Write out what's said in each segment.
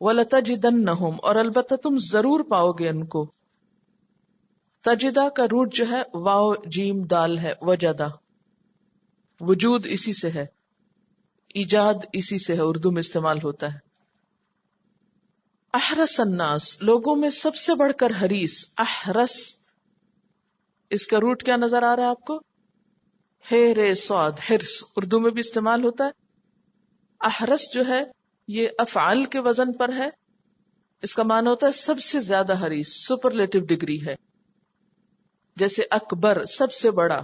وَلَتَجِدَنَّهُمْ، اور البتہ تم ضرور پاؤ گے ان کو. تجدہ کا روٹ جو ہے واو جیم دال ہے، وجدہ، وجود اسی سے ہے، ایجاد اسی سے ہے، اردو میں استعمال ہوتا ہے. احرس الناس، لوگوں میں سب سے بڑھ کر حریص. احرس، اس کا روٹ کیا نظر آ رہا ہے آپ کو؟ ہے رے صاد، حرص، اردو میں بھی استعمال ہوتا ہے. احرس جو ہے یہ افعال کے وزن پر ہے، اس کا معنی ہوتا ہے سب سے زیادہ حریص، سپرلیٹو ڈگری ہے. جیسے اکبر سب سے بڑا،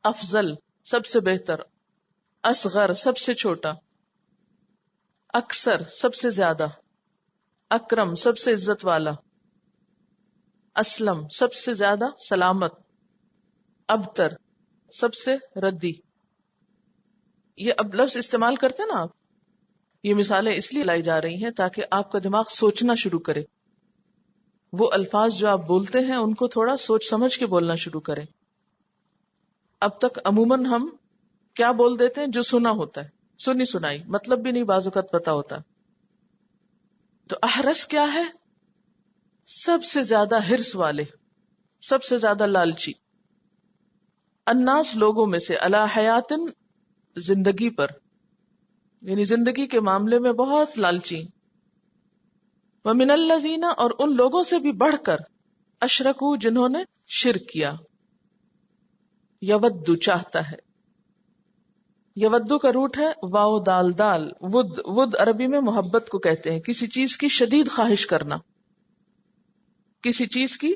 افضل سب سے بہتر، اصغر سب سے چھوٹا، اکثر سب سے زیادہ، اکرم سب سے عزت والا، اسلم سب سے زیادہ سلامت، ابتر سب سے ردی. یہ اب لفظ استعمال کرتے ہیں نا آپ، یہ مثالیں اس لیے لائی جا رہی ہیں تاکہ آپ کا دماغ سوچنا شروع کرے. وہ الفاظ جو آپ بولتے ہیں ان کو تھوڑا سوچ سمجھ کے بولنا شروع کریں. اب تک عموماً ہم کیا بول دیتے ہیں جو سنا ہوتا ہے، سنی سنائی، مطلب بھی نہیں بعض اوقات پتا ہوتا. تو احرس کیا ہے؟ سب سے زیادہ حرص والے، سب سے زیادہ لالچی. الناس، لوگوں میں سے، علی حیاتن، زندگی پر، یعنی زندگی کے معاملے میں بہت لالچی. ومن الذین، اور ان لوگوں سے بھی بڑھ کر، اشرکو، جنہوں نے شرک کیا. یود، چاہتا ہے. یودو کا روٹ ہے واو دال دال، ود. ود عربی میں محبت کو کہتے ہیں، کسی چیز کی شدید خواہش کرنا، کسی چیز کی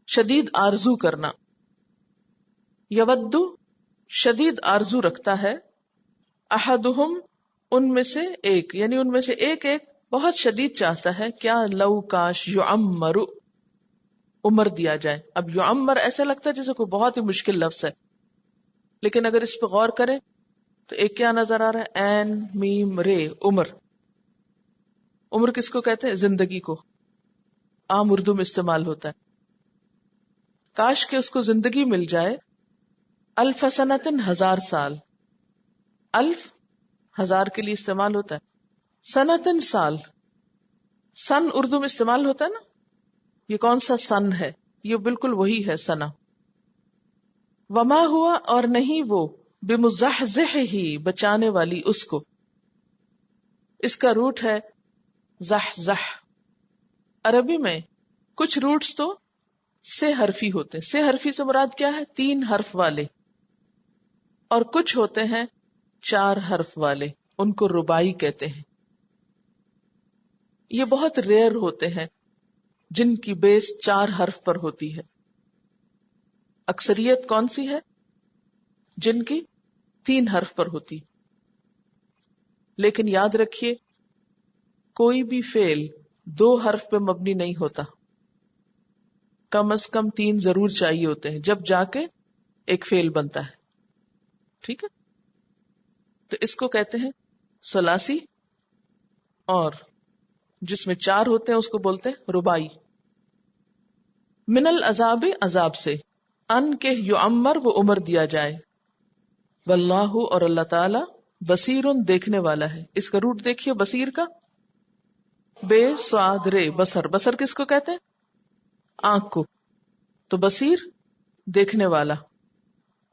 شدید آرزو کرنا. یودو، شدید آرزو رکھتا ہے. احدہم، ان میں سے ایک، یعنی ان میں سے ایک بہت شدید چاہتا ہے. کیا؟ لو، کاش، یعمر، عمر دیا جائے. اب یعمر ایسا لگتا ہے جیسے کوئی بہت ہی مشکل لفظ ہے، لیکن اگر اس پہ غور کریں تو ایک کیا نظر آ رہا ہے؟ این میم رے، عمر. عمر کس کو کہتے ہیں؟ زندگی کو. عام اردو میں استعمال ہوتا ہے. کاش کہ اس کو زندگی مل جائے. الف سنتن، 1000 سال. الف ہزار کے لیے استعمال ہوتا ہے، سنتن سال. سن اردو میں استعمال ہوتا ہے نا، یہ کون سا سن ہے؟ یہ بالکل وہی ہے، سنا. وما ہوا، اور نہیں وہ، بمزحزح ہی، بچانے والی اس کو. اس کا روٹ ہے زحزح. عربی میں کچھ روٹس تو سے حرفی ہوتے ہیں. سے حرفی سے مراد کیا ہے؟ 3 حرف والے. اور کچھ ہوتے ہیں 4 حرف والے، ان کو رباعی کہتے ہیں. یہ بہت ریئر ہوتے ہیں جن کی بیس 4 حرف پر ہوتی ہے. اکثریت کون سی ہے؟ جن کی 3 حرف پر ہوتی. لیکن یاد رکھیے کوئی بھی فعل 2 حرف پہ مبنی نہیں ہوتا، کم از کم 3 ضرور چاہیے ہوتے ہیں جب جا کے ایک فعل بنتا ہے. ٹھیک ہے، تو اس کو کہتے ہیں ثلاثی، اور جس میں 4 ہوتے ہیں اس کو بولتے ہیں رباعی. من العذاب، عذاب سے، ان کے یعمر، وہ عمر دیا جائے. واللہ، اور اللہ تعالی، بصیر، دیکھنے والا ہے. اس کا روٹ دیکھیے بصیر کا، بے سواد رے، بصر. بصر کس کو کہتے ہیں؟ آنکھ کو. تو بصیر، دیکھنے والا.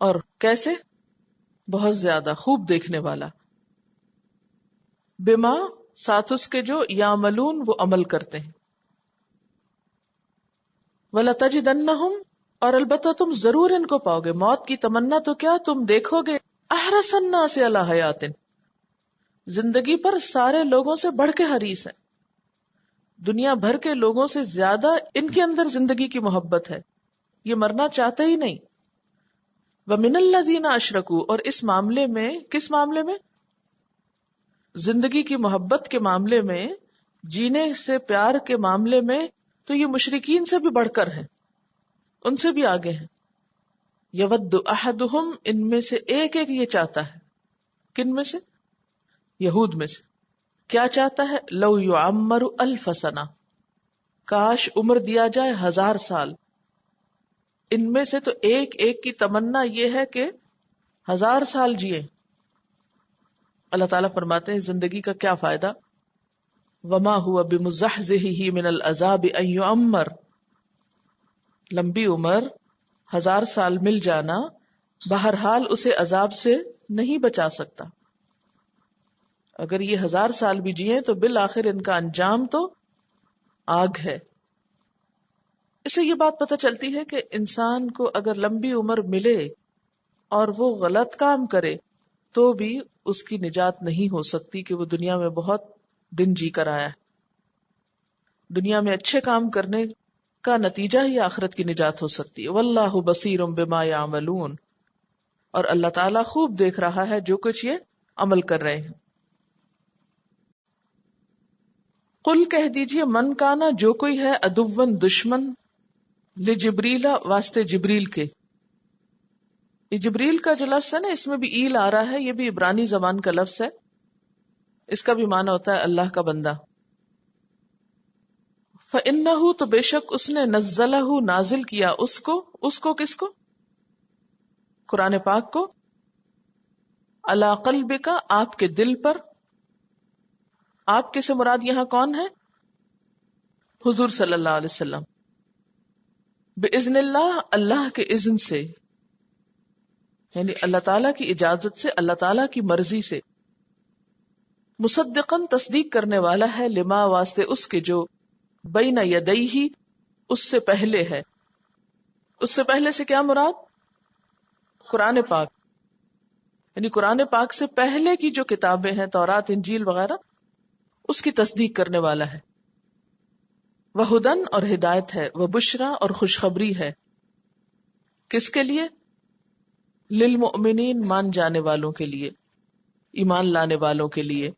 اور کیسے؟ بہت زیادہ خوب دیکھنے والا. بما، ساتھ اس کے جو، یعملون، وہ عمل کرتے ہیں. وَلَتَجِدَنَّهُمْ، اور البتہ تم ضرور ان کو پاؤ گے. موت کی تمنا تو کیا، تم دیکھو گے. احرص الناس علی حیات، زندگی پر سارے لوگوں سے بڑھ کے حریص ہیں. دنیا بھر کے لوگوں سے زیادہ ان کے اندر زندگی کی محبت ہے، یہ مرنا چاہتے ہی نہیں. وَمِنَ الَّذِينَ أَشْرَكُوا، اور اس معاملے میں، کس معاملے میں؟ زندگی کی محبت کے معاملے میں، جینے سے پیار کے معاملے میں تو یہ مشرکین سے بھی بڑھ کر ہیں، ان سے بھی آگے ہیں. یود احدہم، ان میں سے ایک یہ چاہتا ہے. کن میں سے؟ یہود میں سے. کیا چاہتا ہے؟ لو یعمر 1000 سنہ، کاش عمر دیا جائے 1000 سال. ان میں سے تو ایک کی تمنا یہ ہے کہ 1000 سال جیے. اللہ تعالیٰ فرماتے ہیں زندگی کا کیا فائدہ؟ وما هو بمزحزحه من العذاب ان يعمر، لمبی عمر 1000 سال مل جانا بہرحال اسے عذاب سے نہیں بچا سکتا. اگر یہ 1000 سال بھی جیے تو بالآخر ان کا انجام تو آگ ہے. اس سے یہ بات پتہ چلتی ہے کہ انسان کو اگر لمبی عمر ملے اور وہ غلط کام کرے تو بھی اس کی نجات نہیں ہو سکتی کہ وہ دنیا میں بہت دن جی کر آیا ہے. دنیا میں اچھے کام کرنے کا نتیجہ ہی آخرت کی نجات ہو سکتی ہے. واللہ بصیر بما یعملون، اور اللہ تعالیٰ خوب دیکھ رہا ہے جو کچھ یہ عمل کر رہے ہیں. قل کہہ دیجئے من کانا جو کوئی ہے عدوً دشمن لجبریل واسطے جبریل کے. یہ جبریل کا جو لفظ ہے نا اس میں بھی ایل آ رہا ہے، یہ بھی عبرانی زبان کا لفظ ہے. اس کا بھی معنی ہوتا ہے اللہ کا بندہ. فَإِنَّهُ تو بے شک اس نے نزلہ نازل کیا اس کو کس کو؟ قرآن پاک کو. علی قلبک آپ کے دل پر. آپ کے سے مراد یہاں کون ہے؟ حضور صلی اللہ علیہ وسلم. بِإِذْنِ اللہ اللہ کے اذن سے، یعنی اللہ تعالیٰ کی اجازت سے، اللہ تعالیٰ کی مرضی سے. مصدقاً تصدیق کرنے والا ہے لما واسطے اس کے جو بین یدیہ اس سے پہلے ہے. اس سے پہلے سے کیا مراد؟ قرآن پاک، یعنی قرآن پاک سے پہلے کی جو کتابیں ہیں تورات انجیل وغیرہ اس کی تصدیق کرنے والا ہے. وہدن اور ہدایت ہے، وبشرا اور خوشخبری ہے. کس کے لیے؟ للمؤمنین مان جانے والوں کے لیے، ایمان لانے والوں کے لیے.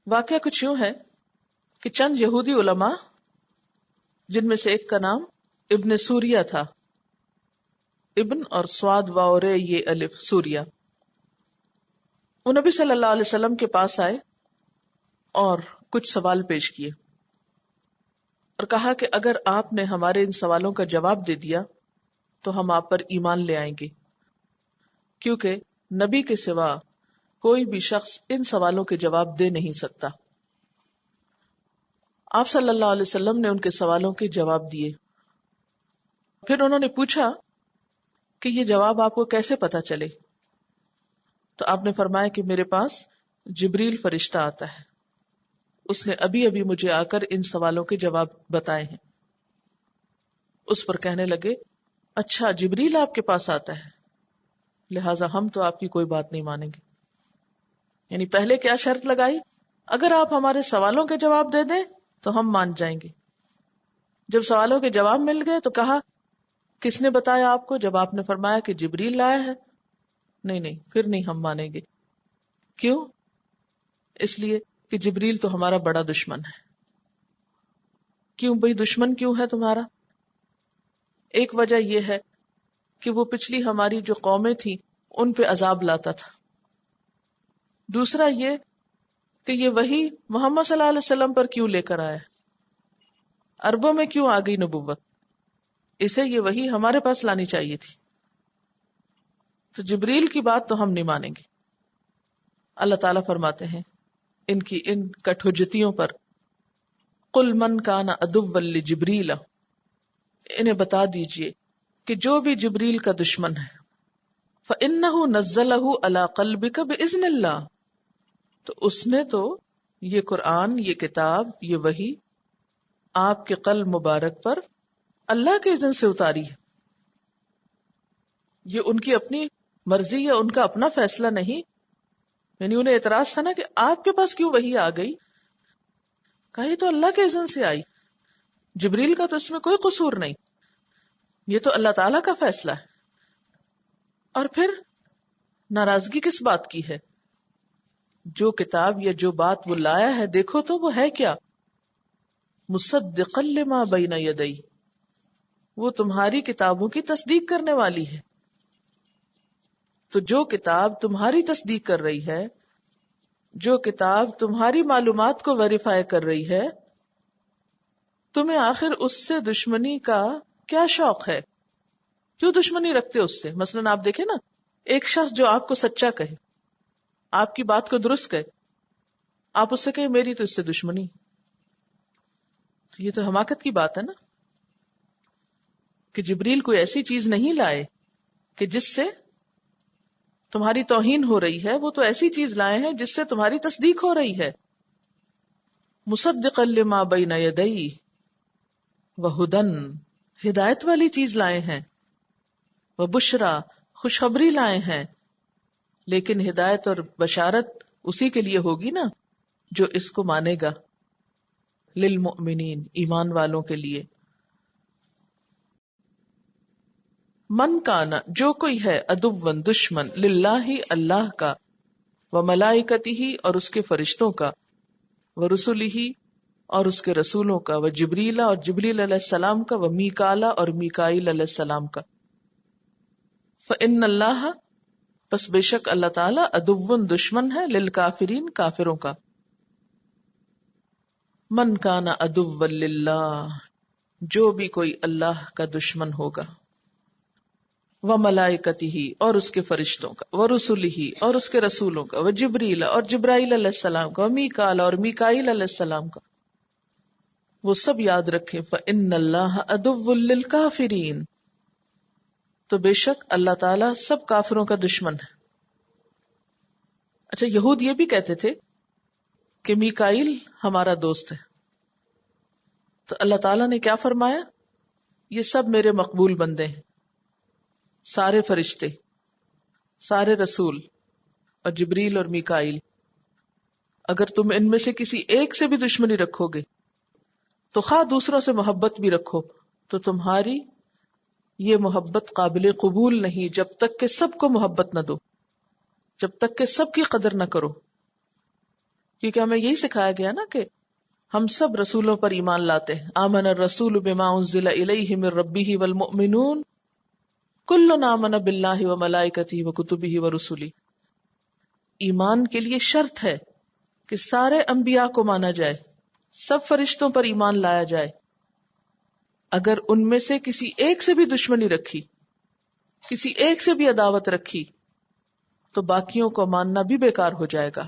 واقعہ کچھ یوں ہے کہ چند یہودی علماء جن میں سے ایک کا نام ابن سوریہ تھا، ابن اور سواد واو رے یہ الف سوریہ، وہ نبی صلی اللہ علیہ وسلم کے پاس آئے اور کچھ سوال پیش کیے اور کہا کہ اگر آپ نے ہمارے ان سوالوں کا جواب دے دیا تو ہم آپ پر ایمان لے آئیں گے، کیونکہ نبی کے سوا کوئی بھی شخص ان سوالوں کے جواب دے نہیں سکتا. آپ صلی اللہ علیہ وسلم نے ان کے سوالوں کے جواب دیے. پھر انہوں نے پوچھا کہ یہ جواب آپ کو کیسے پتا چلے؟ تو آپ نے فرمایا کہ میرے پاس جبریل فرشتہ آتا ہے، اس نے ابھی ابھی مجھے آ کر ان سوالوں کے جواب بتائے ہیں. اس پر کہنے لگے اچھا جبریل آپ کے پاس آتا ہے، لہٰذا ہم تو آپ کی کوئی بات نہیں مانیں گے. یعنی پہلے کیا شرط لگائی؟ اگر آپ ہمارے سوالوں کے جواب دے دیں تو ہم مان جائیں گے. جب سوالوں کے جواب مل گئے تو کہا کس نے بتایا آپ کو؟ جب آپ نے فرمایا کہ جبریل لایا ہے، نہیں پھر نہیں ہم مانیں گے. کیوں؟ اس لیے کہ جبریل تو ہمارا بڑا دشمن ہے. کیوں بھئی دشمن کیوں ہے تمہارا؟ ایک وجہ یہ ہے کہ وہ پچھلی ہماری جو قومیں تھیں ان پہ عذاب لاتا تھا. دوسرا یہ کہ یہ وحی محمد صلی اللہ علیہ وسلم پر کیوں لے کر آیا، عربوں میں کیوں آ گئی نبوت، اسے یہ وحی ہمارے پاس لانی چاہیے تھی. تو جبریل کی بات تو ہم نہیں مانیں گے. اللہ تعالیٰ فرماتے ہیں ان کی ان کٹ حجتیوں پر قل من کان عدوا لجبریل، انہیں بتا دیجئے کہ جو بھی جبریل کا دشمن ہے فَإِنَّهُ نَزَّلَهُ عَلَى قَلْبِكَ بِإِذْنِ اللَّهِ، تو اس نے تو یہ قرآن، یہ کتاب، یہ وحی آپ کے قلب مبارک پر اللہ کے اذن سے اتاری ہے. یہ ان کی اپنی مرضی یا ان کا اپنا فیصلہ نہیں. یعنی انہیں اعتراض تھا نا کہ آپ کے پاس کیوں وحی آ گئی، کہا یہ تو اللہ کے اذن سے آئی، جبریل کا تو اس میں کوئی قصور نہیں، یہ تو اللہ تعالیٰ کا فیصلہ ہے. اور پھر ناراضگی کس بات کی ہے؟ جو کتاب یا جو بات وہ لایا ہے دیکھو تو وہ ہے کیا؟ مصدقا لما بین یدی، وہ تمہاری کتابوں کی تصدیق کرنے والی ہے. تو جو کتاب تمہاری تصدیق کر رہی ہے، جو کتاب تمہاری معلومات کو ویریفائی کر رہی ہے، تمہیں آخر اس سے دشمنی کا کیا شوق ہے؟ کیوں دشمنی رکھتے اس سے؟ مثلا آپ دیکھیں نا، ایک شخص جو آپ کو سچا کہے، آپ کی بات کو درست کہے، آپ اس سے کہیں میری تو اس سے دشمنی. تو یہ تو حماقت کی بات ہے نا کہ جبریل کوئی ایسی چیز نہیں لائے کہ جس سے تمہاری توہین ہو رہی ہے، وہ تو ایسی چیز لائے ہیں جس سے تمہاری تصدیق ہو رہی ہے. مصدقا لما بین یدیہ وہدن، ہدایت والی چیز لائے ہیں، وبشرا، خوشخبری لائے ہیں. لیکن ہدایت اور بشارت اسی کے لیے ہوگی نا جو اس کو مانے گا. للمؤمنین، ایمان والوں کے لیے. من کانا، جو کوئی ہے، عدوً، دشمن، للہ، اللہ کا، وملائکتہ، اور اس کے فرشتوں کا، ورسلہ، اور اس کے رسولوں کا، وجبریل، اور جبریل علیہ السلام کا، ومیکال، اور میکائیل علیہ السلام کا. فإن اللہ، پس بے شک اللہ تعالی، عدوً، دشمن ہے، للکافرین، کافروں کا. من کانا عدوً للہ، جو بھی کوئی اللہ کا دشمن ہوگا، وملائکتہ، اور اس کے فرشتوں کا، ورسلہ، اور اس کے رسولوں کا، وجبریل، اور جبرائیل علیہ السلام کا، ومیکال، اور میکائیل علیہ السلام کا. وہ سب یاد رکھیں. فإن اللہ عدو للکافرین، تو بے شک اللہ تعالیٰ سب کافروں کا دشمن ہے. اچھا، یہود یہ بھی کہتے تھے کہ میکائیل ہمارا دوست ہے. تو اللہ تعالیٰ نے کیا فرمایا؟ یہ سب میرے مقبول بندے ہیں، سارے فرشتے، سارے رسول، اور جبریل اور میکائیل. اگر تم ان میں سے کسی ایک سے بھی دشمنی رکھو گے تو خواہ دوسروں سے محبت بھی رکھو تو تمہاری یہ محبت قابل قبول نہیں جب تک کہ سب کو محبت نہ دو، جب تک کہ سب کی قدر نہ کرو. کیونکہ ہمیں یہی سکھایا گیا نا کہ ہم سب رسولوں پر ایمان لاتے ہیں. آمن الرسول بما انزل الیہ من ربہ والمؤمنون کل آمن باللہ وملائکتہ وکتبہ ورسلہ. ایمان کے لیے شرط ہے کہ سارے انبیاء کو مانا جائے، سب فرشتوں پر ایمان لایا جائے. اگر ان میں سے کسی ایک سے بھی دشمنی رکھی، کسی ایک سے بھی عداوت رکھی، تو باقیوں کو ماننا بھی بیکار ہو جائے گا.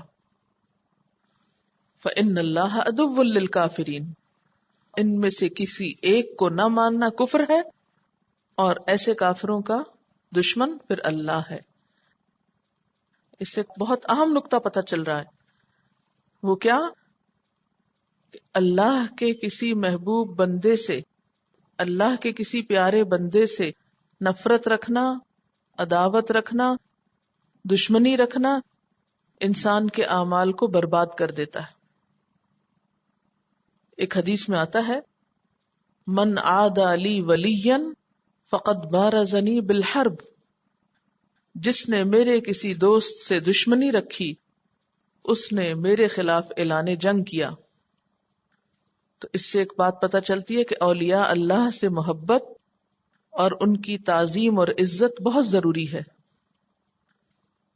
فإن اللہ عدو للکافرین، ان میں سے کسی ایک کو نہ ماننا کفر ہے، اور ایسے کافروں کا دشمن پھر اللہ ہے. اس سے بہت اہم نقطہ پتہ چل رہا ہے. وہ کیا؟ کہ اللہ کے کسی محبوب بندے سے، اللہ کے کسی پیارے بندے سے نفرت رکھنا، عداوت رکھنا، دشمنی رکھنا انسان کے اعمال کو برباد کر دیتا ہے. ایک حدیث میں آتا ہے، من عادى لی ولیا فقد بارزنی بالحرب، جس نے میرے کسی دوست سے دشمنی رکھی اس نے میرے خلاف اعلان جنگ کیا. تو اس سے ایک بات پتہ چلتی ہے کہ اولیاء اللہ سے محبت اور ان کی تعظیم اور عزت بہت ضروری ہے.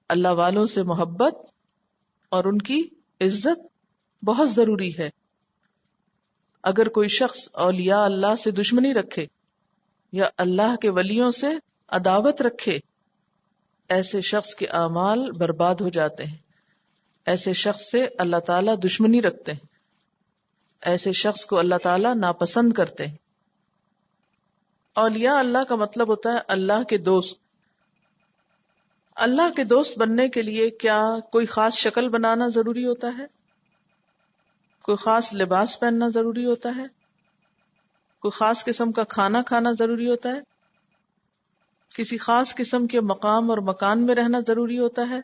اللہ والوں سے محبت اور ان کی عزت بہت ضروری ہے. اگر کوئی شخص اولیاء اللہ سے دشمنی رکھے یا اللہ کے ولیوں سے عداوت رکھے، ایسے شخص کے اعمال برباد ہو جاتے ہیں. ایسے شخص سے اللہ تعالیٰ دشمنی رکھتے ہیں، ایسے شخص کو اللہ تعالیٰ ناپسند کرتے ہیں. اولیاء اللہ کا مطلب ہوتا ہے اللہ کے دوست. اللہ کے دوست بننے کے لیے کیا کوئی خاص شکل بنانا ضروری ہوتا ہے؟ کوئی خاص لباس پہننا ضروری ہوتا ہے؟ کوئی خاص قسم کا کھانا کھانا ضروری ہوتا ہے؟ کسی خاص قسم کے مقام اور مکان میں رہنا ضروری ہوتا ہے؟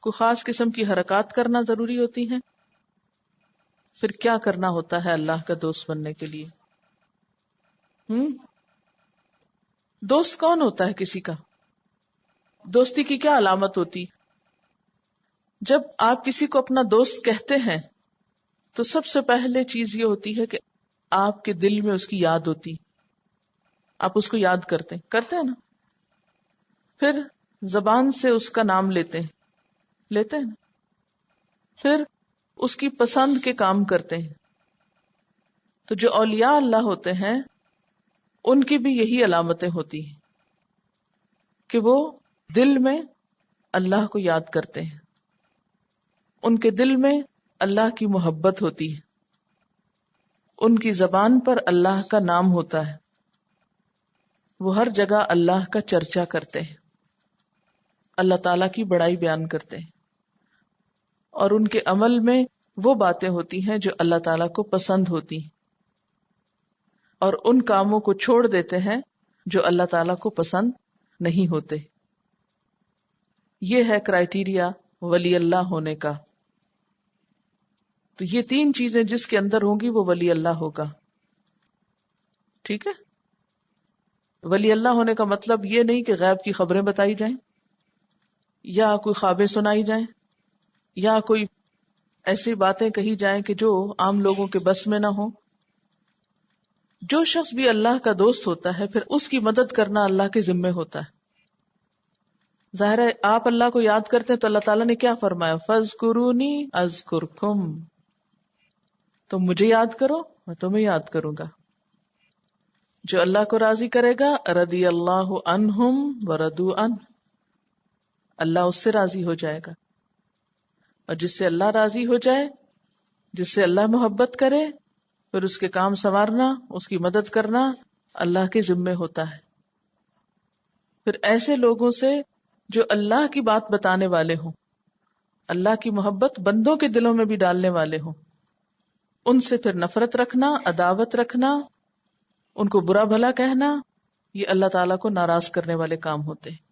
کوئی خاص قسم کی حرکات کرنا ضروری ہوتی ہیں؟ پھر کیا کرنا ہوتا ہے اللہ کا دوست بننے کے لیے؟ دوست کون ہوتا ہے کسی کا؟ دوستی کی کیا علامت ہوتی؟ جب آپ کسی کو اپنا دوست کہتے ہیں تو سب سے پہلے چیز یہ ہوتی ہے کہ آپ کے دل میں اس کی یاد ہوتی، آپ اس کو یاد کرتے ہیں نا. پھر زبان سے اس کا نام لیتے ہیں نا. پھر اس کی پسند کے کام کرتے ہیں. تو جو اولیاء اللہ ہوتے ہیں ان کی بھی یہی علامتیں ہوتی ہیں کہ وہ دل میں اللہ کو یاد کرتے ہیں، ان کے دل میں اللہ کی محبت ہوتی ہے، ان کی زبان پر اللہ کا نام ہوتا ہے، وہ ہر جگہ اللہ کا چرچا کرتے ہیں، اللہ تعالیٰ کی بڑائی بیان کرتے ہیں، اور ان کے عمل میں وہ باتیں ہوتی ہیں جو اللہ تعالیٰ کو پسند ہوتی ہیں، اور ان کاموں کو چھوڑ دیتے ہیں جو اللہ تعالیٰ کو پسند نہیں ہوتے۔ یہ ہے کرائیٹیریا ولی اللہ ہونے کا۔ تو یہ تین چیزیں جس کے اندر ہوں گی وہ ولی اللہ ہوگا۔ ٹھیک ہے؟ ولی اللہ ہونے کا مطلب یہ نہیں کہ غیب کی خبریں بتائی جائیں، یا کوئی خوابیں سنائی جائیں، یا کوئی ایسی باتیں کہی جائیں کہ جو عام لوگوں کے بس میں نہ ہوں۔ جو شخص بھی اللہ کا دوست ہوتا ہے پھر اس کی مدد کرنا اللہ کے ذمے ہوتا ہے۔ ظاہر ہے آپ اللہ کو یاد کرتے ہیں تو اللہ تعالیٰ نے کیا فرمایا؟ فَاذْكُرُونِي أَذْكُرْكُمْ، تم مجھے یاد کرو میں تمہیں یاد کروں گا۔ جو اللہ کو راضی کرے گا رضی اللہ عنہم ورضوا عنہ، اللہ اس سے راضی ہو جائے گا، اور جس سے اللہ راضی ہو جائے، جس سے اللہ محبت کرے، پھر اس کے کام سنوارنا، اس کی مدد کرنا اللہ کے ذمے ہوتا ہے۔ پھر ایسے لوگوں سے جو اللہ کی بات بتانے والے ہوں، اللہ کی محبت بندوں کے دلوں میں بھی ڈالنے والے ہوں، ان سے پھر نفرت رکھنا، عداوت رکھنا، ان کو برا بھلا کہنا، یہ اللہ تعالیٰ کو ناراض کرنے والے کام ہوتے ہیں۔